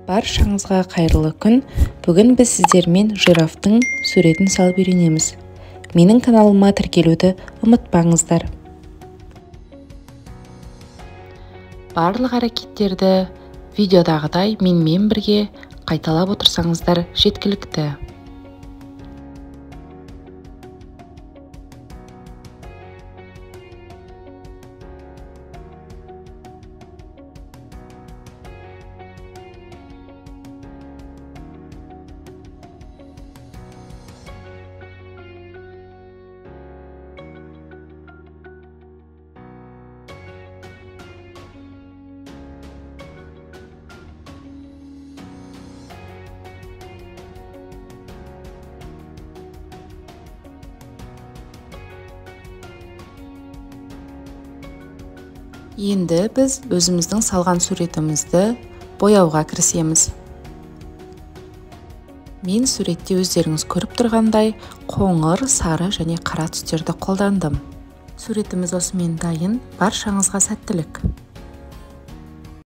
Баршаңызға қайырлы күн. Бүгін біз сіздермен жирафтың суретін салып үйренеміз. Менің каналыма тіркелуді ұмытпаңыздар. Барлық әрекеттерді видеодағыдай менімен бірге қайталап отырсаңыздар жеткілікті. Енді біз өзіміздің салған суретімізді бояуға кірісеміз. Мен суретте өздеріңіз көріп тұрғандай қоңыр, сары және қара түстерді қолдандым. Суретіміз осымен дайын. Баршаңызға сәттілік.